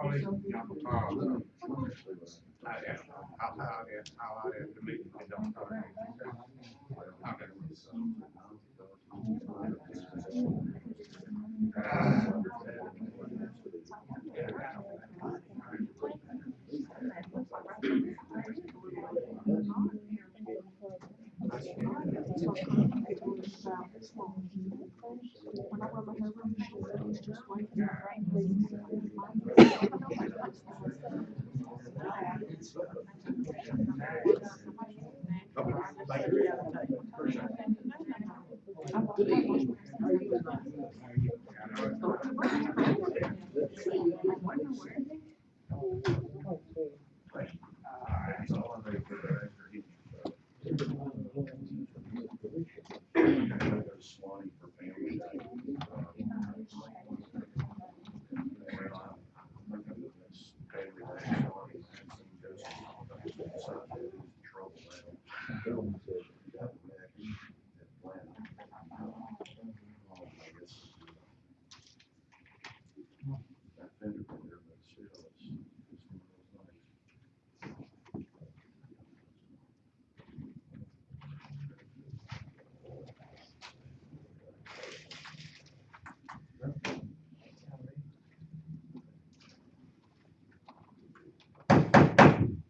I'll have to meet and don't start. Swanee for family day.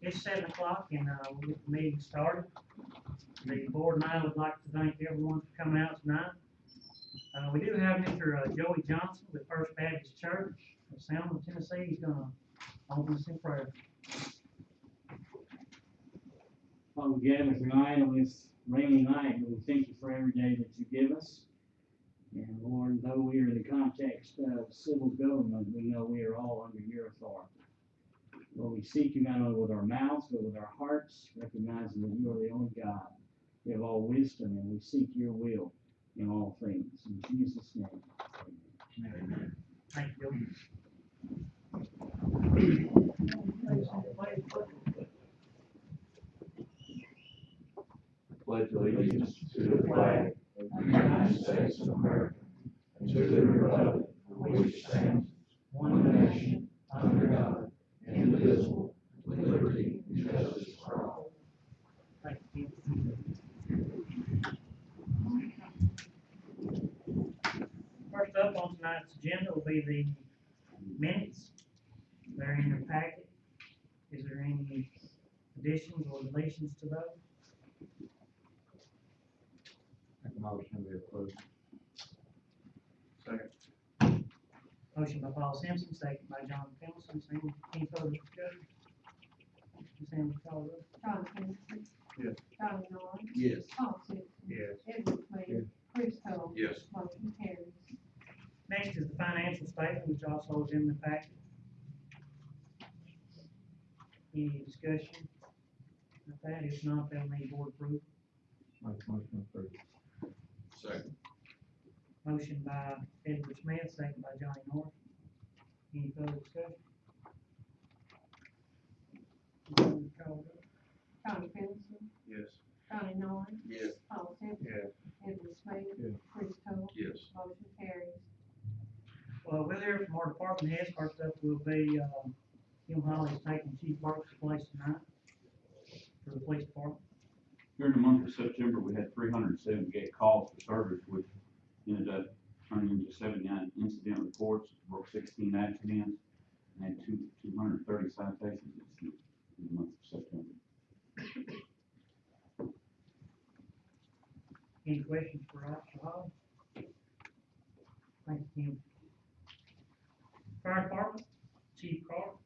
It's 7 o'clock and we'll get the meeting started. The board and I would like to thank everyone for coming out tonight. We do have Mr. Joey Johnson with First Baptist Church of Selma, Tennessee. He's gonna open us in prayer. Father, we gather tonight on this rainy night, and we thank you for every day that you give us. And Lord, though we are in the context of civil government, we know we are all under your authority. Lord, we seek you not only with our mouths, but with our hearts, recognizing that you are the only God. You have all wisdom, and we seek your will in all things. In Jesus' name, amen. Thank you. Pledge allegiance to the flag of the United States of America and to the republic for which it stands, one nation, under God, indivisible, with liberty and justice for all. Thank you. First up on tonight's agenda will be the minutes. They're in your packet. Is there any additions or deletions to those? Make a motion to approve. Second. Motion by Paul Simpson, second by John Pendleton. Any further discussion? Ms. Sanders, call the roll. John Kinnison. Yes. Johnny Norman. Yes. Paul Simpson. Yes. Edward Sweet. Chris Cole. Yes. Motion carries. Next is the financial statement, which also is in the packet. Any discussion with that? If not, they'll need board approval. Make a motion to approve. Second. Motion by Edward Smith, second by Johnny North. Any further discussion? Call the roll. John Kinnison. Yes. Johnny Norman. Yes. Paul Simpson. Yes. Edward Sweet. Yes. Chris Cole. Yes. Motion carries. Well, we'll hear from our department heads. First up will be, Kim Holly's taking Chief Parks' place tonight for the police department. During the month of September, we had 378 calls for service, which ended up turning into 79 incident reports, broke 16 accidents, and had 230 citations in the month of September. Any questions for Officer Holly? Thank you, Kim. Fire department, Chief Carter.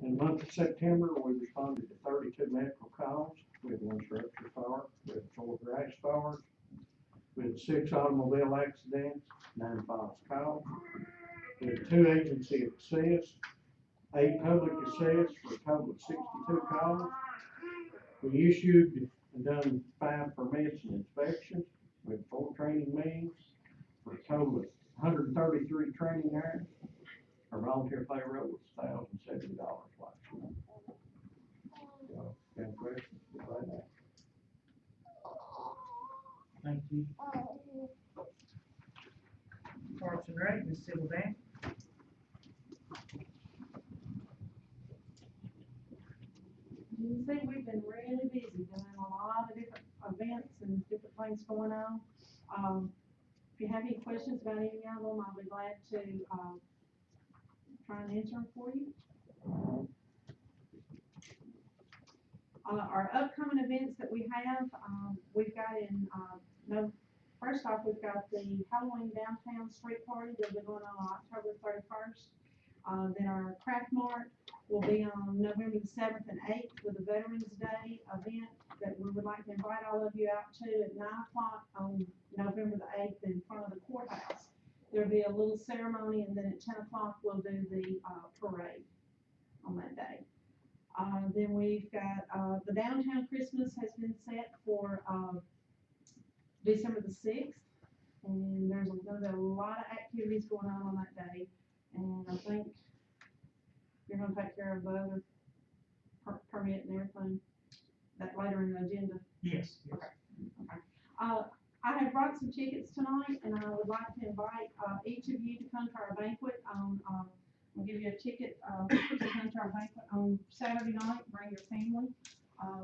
In the month of September, we responded to 32 medical calls. We had 1 structure fire, we had 4 grass fires, we had 6 automobile accidents, 9 false calls. We had 2 agency assists, 8 public assists for a total of 62 calls. We issued and done 5 permits and inspections. We had 4 training meetings for a total of 133 training hours. Our volunteer payroll was $1,070 last year. So, any questions? Right now. Thank you. Great, Ms. Sybil Dan. You see, we've been really busy doing a lot of different events and different things going on. If you have any questions about any of them, I'll be glad to, try and answer them for you. Our upcoming events that we have, we've got in, no, first off, we've got the Halloween downtown street party that'll be going on October 31st. Then our craft mart will be on November the 7th and 8th with a Veterans Day event that we would like to invite all of you out to at 9 o'clock on November the 8th in front of the courthouse. There'll be a little ceremony, and then at 10 o'clock we'll do the parade on that day. Then we've got the downtown Christmas has been set for December the 6th, and there's gonna be a lot of activities going on that day. And I think you're gonna take care of the other permit and everything that later in the agenda. Yes, yes. Okay. I have brought some tickets tonight, and I would like to invite, each of you to come to our banquet on, I'll give you a ticket, to come to our banquet on Saturday night, bring your family.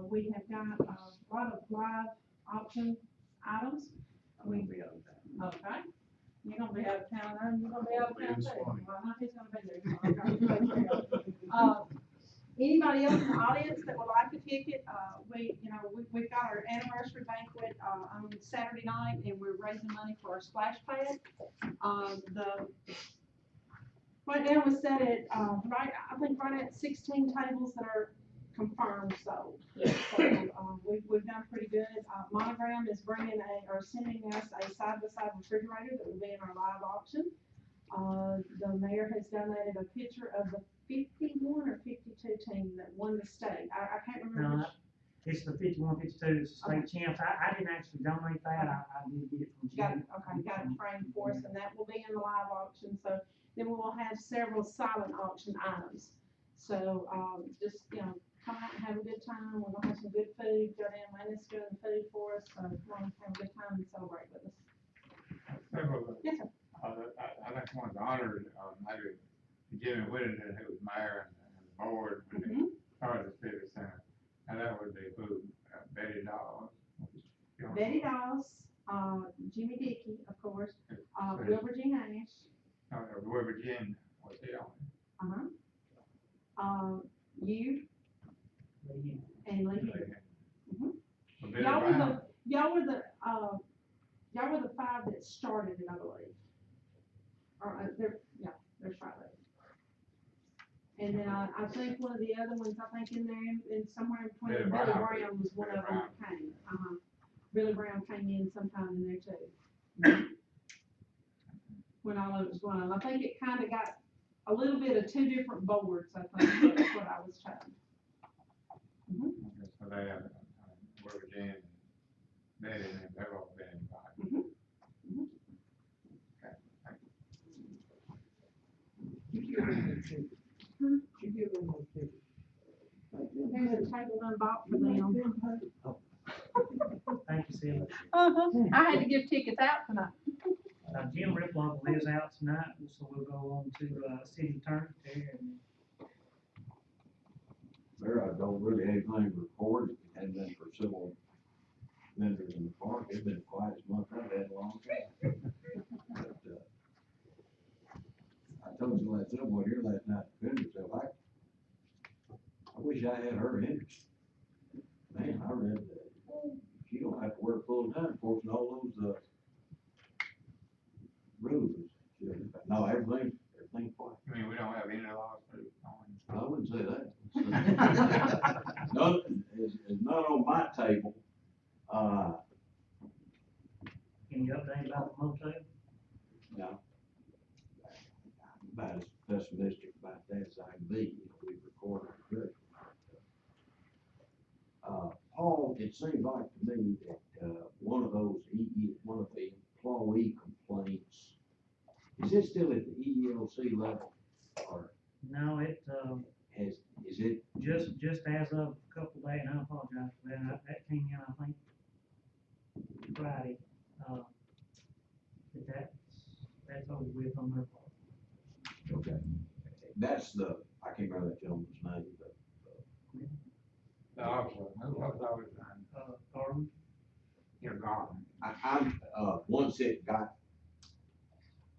We have got a lot of live auction items. Okay. You're gonna be out of town, and you're gonna be out of town too. Well, I know he's gonna be there. Anybody else in the audience that would like a ticket, we've got our anniversary banquet, on Saturday night, and we're raising money for our splash pad. Right now, we're set at, I think right at 16 tables that are confirmed sold. So, we've done pretty good. Monogram is sending us a side-by-side refrigerator that will be in our live auction. The mayor has donated a picture of the 51 or 52 team that won the state. I can't remember. No, it's the 51, 52, it's the state champs. I didn't actually donate that, I did get it from Jim. Got it framed for us, and that will be in the live auction. So then we will have several silent auction items. So, just, come out and have a good time. We're gonna have some good food. Go down Landis doing the food for us, so come on, have a good time and celebrate with us. Several, Yes, sir. I think one of the honored, maybe Jimmy Whittington, who was mayor and the board when they started the civic center. And that would be who, Betty Dawes. Betty Dawes, Jimmy Dickey, of course, Wilbur G. Nash, Where Virginia was he on? You and Lee. Mhm. Well, Billy Y'all were Brown, y'all were the five that started it, I believe. Or, there's five of them. And then I think one of the other ones, I think in there, in somewhere in between, Billy Billy Brown. Brown was one Billy of them Brown. that came. Billy Brown came in sometime in there too. When all of it was going on. I think it kinda got a little bit of two different boards, I think, that's what I was told. so they have, where Virginia and Betty, and they've all been invited. Okay, thank you. There's a table unbought for them. Thank you, Sylvia. I had to give tickets out tonight. Jim Ripley is out tonight, so we'll go on to, city attorney, Terry. There, I don't really have anything to report, it hadn't been for civil vendors in the park, it's been the quietest month I've had in a long time. But, I told you last someone here last night, vendor, so I wish I had her interest. Man, I read that, she don't have to work full time, enforcing all those, rules. No, everything's quiet. I mean, we don't have any lawsuits on. I wouldn't say that. None, it's not on my table. Any update about the motel? No. I'm about as pessimistic about that as I can be, we record our good. Paul, it seems like to me that, one of those, one of the employee complaints, is it still at the EEOC level, or No, it, is it? just as of a couple days, and I apologize for that, that came in, I think, Friday, that's that's over with on their part. Okay. That's the, I can't remember that gentleman's name, but, The officer, who was always on, Garland, you're gone. I'm, once it got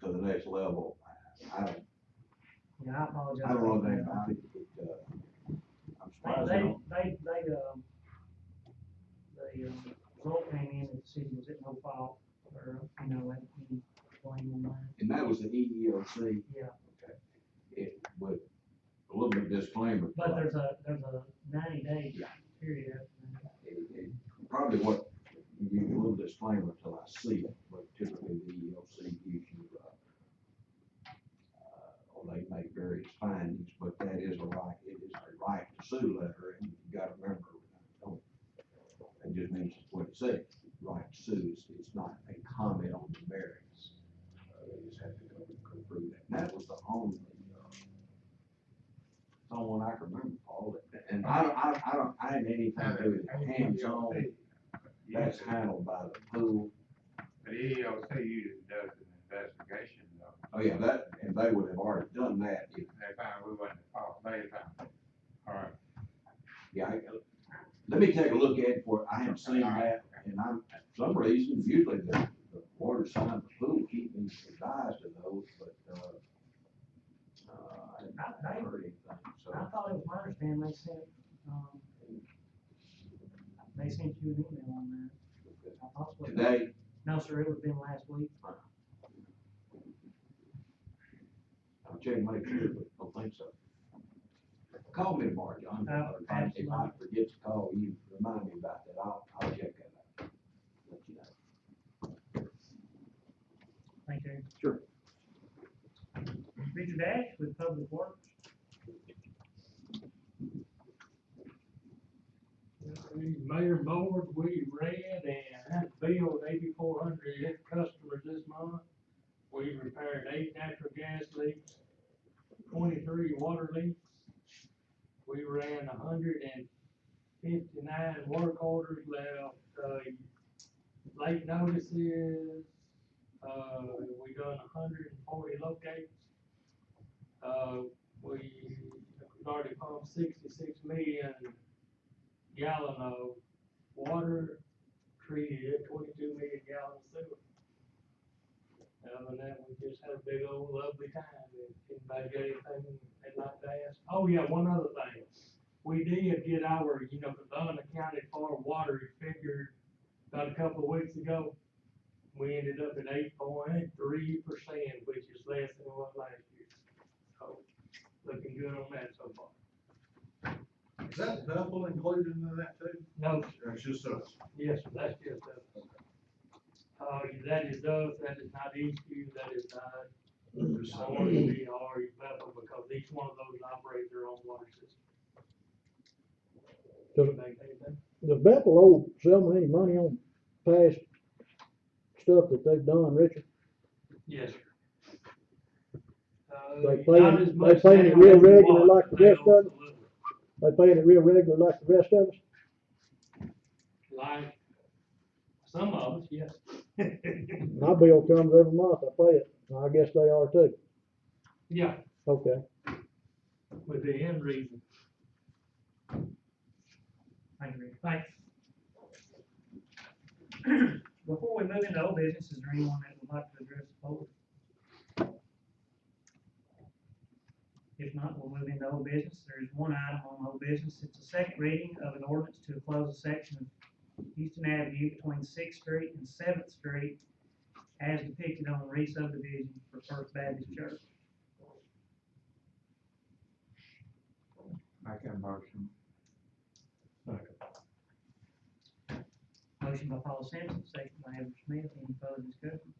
to the next level, I don't, yeah, I apologize. I don't know anything about it, but, I'm surprised they don't. The result came in, and the city was at no fault, or, you know, any blame on that. And that was the EEOC. Yeah. Okay. It, with a little bit of disclaimer. But there's a 90-day period after that. It probably what, you give you a little disclaimer until I see it, but typically the EEOC gives you, or they make various findings, but that is a right, it is a right to sue letter, and you gotta remember, don't, it just means what it says, right to sue, it's not a comment on the merits. They just have to go through that, and that was the only, someone I can remember, Paul, and I ain't anything to do with it, hands-on, that's handled by the pool. But EEOC usually does an investigation though. Oh, yeah, that, and they would have already done that if, They found we wasn't at fault, they found. All right. yeah, let me take a look at it for, I haven't seen that, and I'm, for some reason, usually the water sign of the pool keep me advised of those, but, I haven't heard anything, so. I thought it was my understanding they sent you an email on that. I possibly- Today, No, sir, it would have been last week. I'll check and make sure, but don't think so. Call me tomorrow, John. If I forget to call you, remind me about that, I'll check that out. Let you know. Thank you. Sure. Richard Ash with Public Works. Mayor Board, we read and billed 8,400 customers this month. We repaired 8 natural gas leaks, 23 water leaks. We ran 159 work orders, left, late notices. We done 140 locates. We started pump 66 million gallon of water, treated 22 million gallons of sewer. Other than that, we just had a big old lovely time. If anybody got anything they'd like to ask? Oh yeah, one other thing. We did get our, the unaccounted for water figured about a couple of weeks ago. We ended up at 8.3%, which is less than it was last year. So, looking good on that so far. Is that Bethel included in that too? No, Or it's just us? yes, that's just us. That is us, that is not Eastview, that is not Orange or Bethel, because each one of those operates their own water system. Anybody got anything? Does Bethel owe Selma any money on past stuff that they've done, Richard? Yes, sir. They Not paying- as they much paying it now real as we regular want, like the but they rest owe us of a us? little. They paying it real regular like the rest of us? Like, some of us, yes. My bill comes every month, I pay it, I guess they are too. Yeah, Okay. within reason. Thank you, Richard. Thanks. Before we move into old business, is there anyone that would like to address the board? If not, we'll move into old business. There is one item on old business. It's a second reading of an ordinance to close a section of Houston Avenue between 6th Street and 7th Street as depicted on the re-subdivision for First Baptist Church. Make that motion. Motion by Paul Simpson, second by Edward Smith. Any further discussion?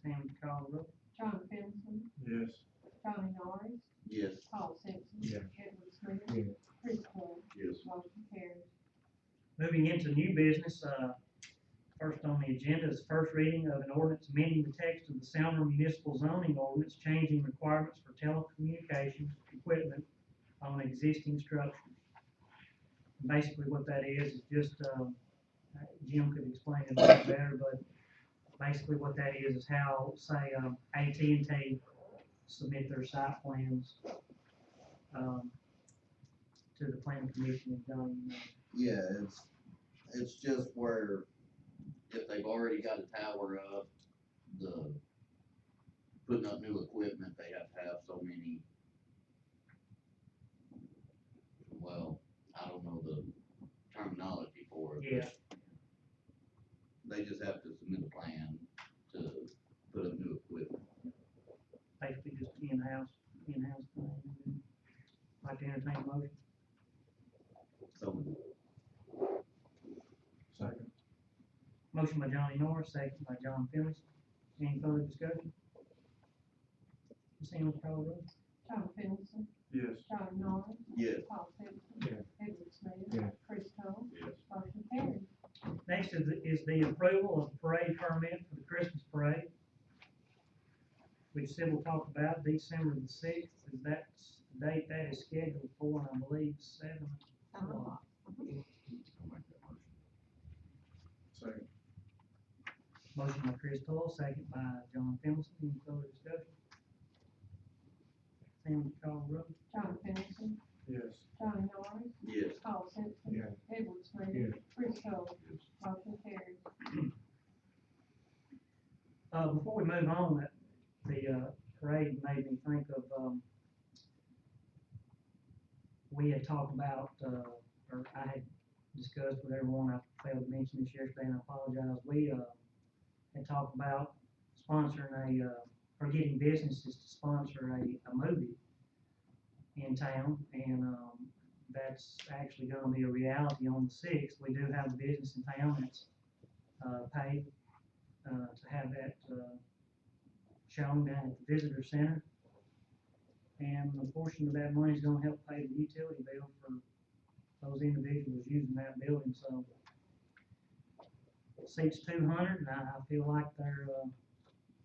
Sam, would you call the roll? John Fennessy, Yes. Johnny Norris, Yes. Paul Simpson. Yeah. Edward Smith. Yeah. Chris Moore. Yes. Motion carries. Moving into new business, first on the agenda is first reading of an ordinance amending the text of the Selma Municipal Zoning Ordinance, changing requirements for telecommunications equipment on existing structures. Basically what that is just, Jim could explain it a little better, but Basically what that is how, say, AT&T submit their site plans, to the planning commission and done, Yeah, it's just where if they've already got a tower up, putting up new equipment, they have to have so many. Well, I don't know the terminology for it. yeah, They just have to submit a plan to put up new equipment. basically just in-house thing. Like to entertain a motion. So, Second. Motion by Johnny Norris, second by John Phillips. Any further discussion? Seeing the call roll? John Phillipson, Yes. Johnny Norris, yes. Paul Simpson. Yes. Edward Smith. Yes. Chris Cole. Yes. Motion carried. Next is the approval of parade permit for the Christmas parade, which Sybil talked about, December the 6th, is that the date that is scheduled for, and I believe 7 o'clock. I'll make that motion. Second. Motion by Chris Toll, second by John Phillipson, any further discussion? Seeing the call roll? John Phillipson, Yes. Johnny Norris, Yes. Paul Simpson. Yes. Edward Smith. Yes. Chris Cole. Yes. Motion carried. Before we move on, the parade made me think of, we had talked about, or I had discussed with everyone, I failed to mention this yesterday, and I apologize, we, had talked about sponsoring or getting businesses to sponsor a movie in town, and, that's actually gonna be a reality on the 6th. We do have a business in town that's, paid, to have that, shown down at the visitor center. And a portion of that money is gonna help pay the utility bill for those individuals using that building, so. Seats 200, and I feel like they're,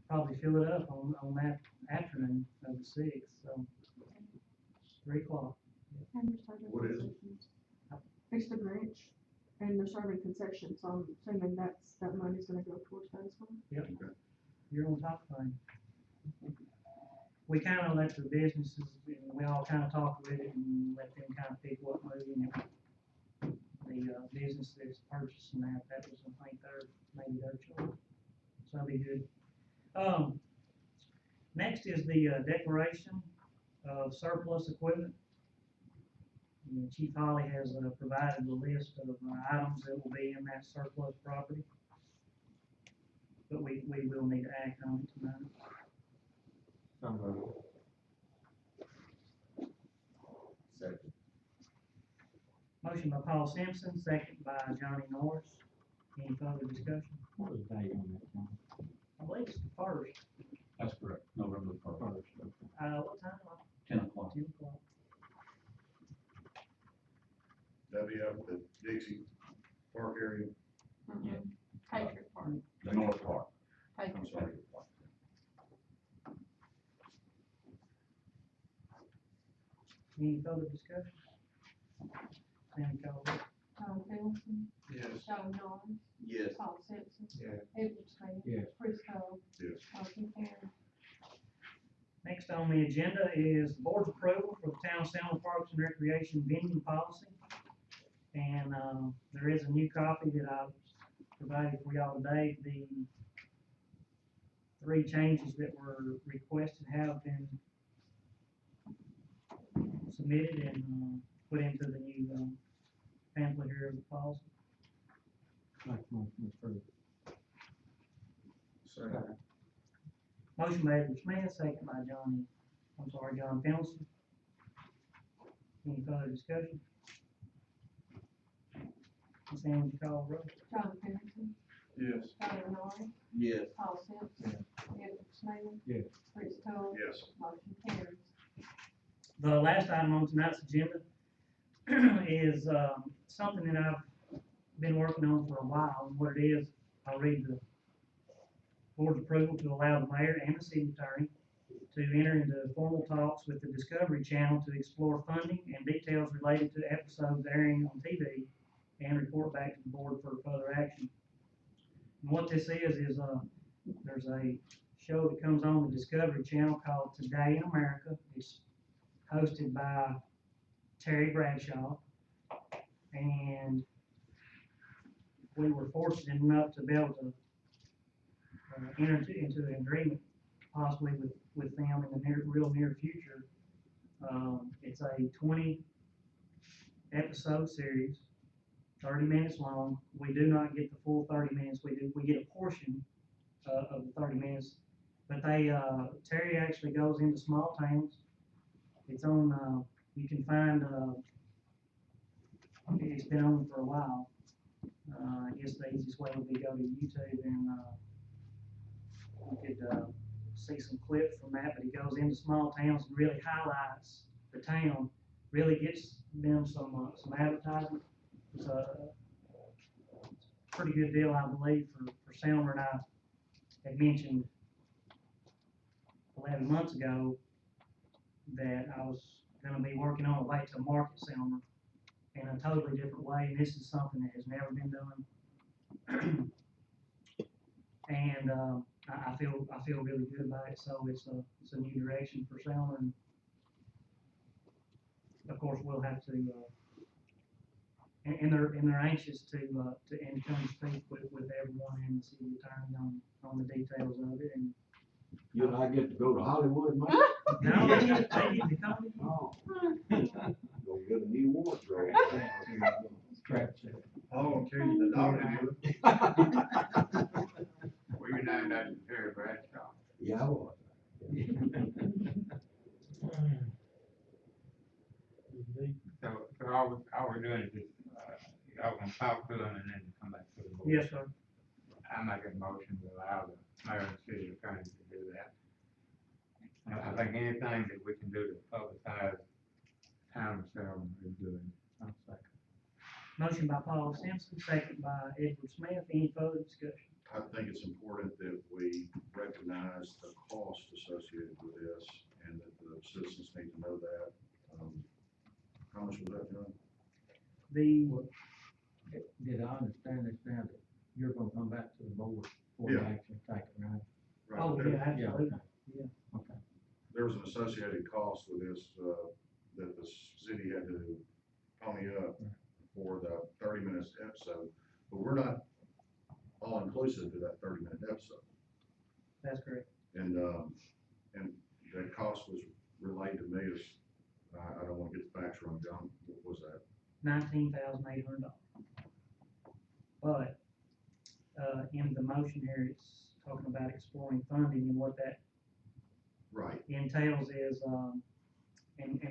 probably fill it up on that afternoon of the 6th, so. 3 o'clock. What is it? It's the Grinch, and they're serving concessions, so I'm assuming that money's gonna go towards that as well. Yep, you're on top of things. We kinda let the businesses, and we all kinda talk with it and let them kinda pick what movie, and the business that's purchasing that was, I think, maybe their choice. So that'll be good. Next is the declaration of surplus equipment. And Chief Holly has provided a list of items that will be in that surplus property. But we will need to act on it tonight. Second. Motion by Paul Simpson, second by Johnny Norris. Any further discussion? What was the date on that, John? I believe it's the first. That's correct, November the first, What time? 10 o'clock. 10 o'clock. That'll be up at the Dixie Park area. Yeah. Patriot Park. The North Park, I'm Patriot sorry. Any further discussion? Any call roll? John Phillipson, Yes. Johnny Norris, Yes. Paul Simpson. Yeah. Edward Smith. Yes. Chris Cole. Yes. Motion carried. Next on the agenda is the board's approval for the town of Selma Parks and Recreation vending policy. And, there is a new copy that I provided for y'all today. The 3 changes that were requested have been submitted and, put into the new, pamphlet here of the policy. Second. Motion by Edward Smith, second by John Phillipson. Any further discussion? Ms. Allen, would you call the roll? John Phillipson, Yes. Johnny Norris, Yes. Paul Simpson. Edward Smith. Yes. Chris Cole. Yes. Motion carries. The last item on tonight's agenda is, something that I've been working on for a while, and what it is, I'll read the board's approval to allow the mayor and the city attorney to enter into formal talks with the Discovery Channel to explore funding and details related to episodes airing on TV and report back to the board for further action. And what this is there's a show that comes on the Discovery Channel called Today in America. It's hosted by Terry Bradshaw. And we were fortunate enough to be able to enter into an agreement possibly with them in the real near future. It's a 20 episode series, 30 minutes long. We do not get the full 30 minutes. We get a portion of the 30 minutes. But Terry actually goes into small towns. It's on, you can find, it's been on for a while. I guess the easiest way would be go to YouTube and, you could, see some clips from that, but he goes into small towns and really highlights the town, really gets them some advertising. It's a pretty good deal, I believe, for Selmer. And I had mentioned 11 months ago that I was gonna be working on a way to market Selmer in a totally different way, and this is something that has never been done. And, I feel really good about it, so it's a new direction for Selmer, and of course, we'll have to, and they're anxious to and come speak with everyone in the city attorney on the details of it, and. You and I get to go to Hollywood, man? No, they get to come. Oh. Gonna get a new wardrobe. I won't tell you the dog. Well, you're named after Terry Bradshaw. Yeah, I was. So all we're doing is just, y'all gonna talk to them and then come back to the board. Yes, sir. I make a motion to allow the mayor and city attorney to do that. And I think anything that we can do to publicize town of Selma is good. I'll second. Motion by Paul Simpson, second by Edward Smith. Any further discussion? I think it's important that we recognize the cost associated with this and that the citizens need to know that. How much was that, John? Did I understand this now that you're gonna come back to the board for the Yeah. action take it, right? Right, Oh, there- yeah, absolutely. Okay. There was an associated cost with this, that the city had to pony up for the 30 minute episode, but we're not all inclusive to that 30-minute episode. That's correct. And that cost was relayed to me as, I don't wanna get the facts wrong, John, what was that? $19,800. But, in the motion here, it's talking about exploring funding, and what that Right, entails is, and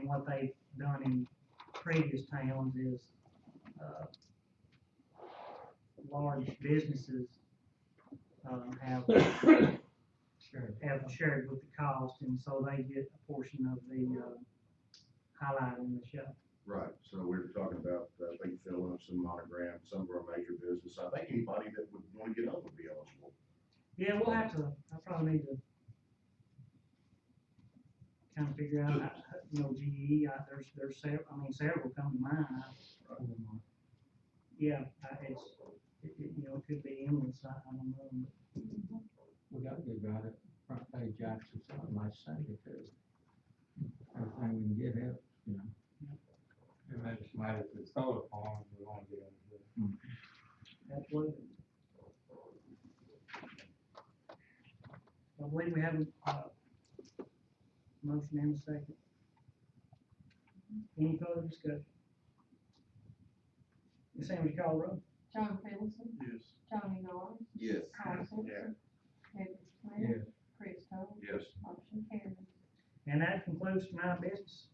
what they've done in previous towns is, large businesses, have shared with the cost, and so they get a portion of the, highlight in the show. right, so we were talking about, I think filling up some monograms, some of our major business, I think anybody that would wanna get on would be eligible. Yeah, we'll have to, I probably need to kind of figure out, GE, there's several come to mind. Yeah, it could be endless, I don't know. We gotta get about it, front page action, something like Sunday too. Everything we can get help, you know. And maybe somebody at the solar farms, we wanna get into it. Absolutely. I believe we have a motion and a second. Any further discussion? Ms. Sam, would you call the roll? John Middleton, Yes. Johnny Norris, Yes. Paul Simpson, Edward Smith, Chris Cole, Yes. motion carries. And that concludes tonight's business.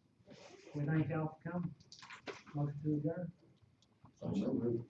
We thank y'all for coming. Motion to adjourn. So moved.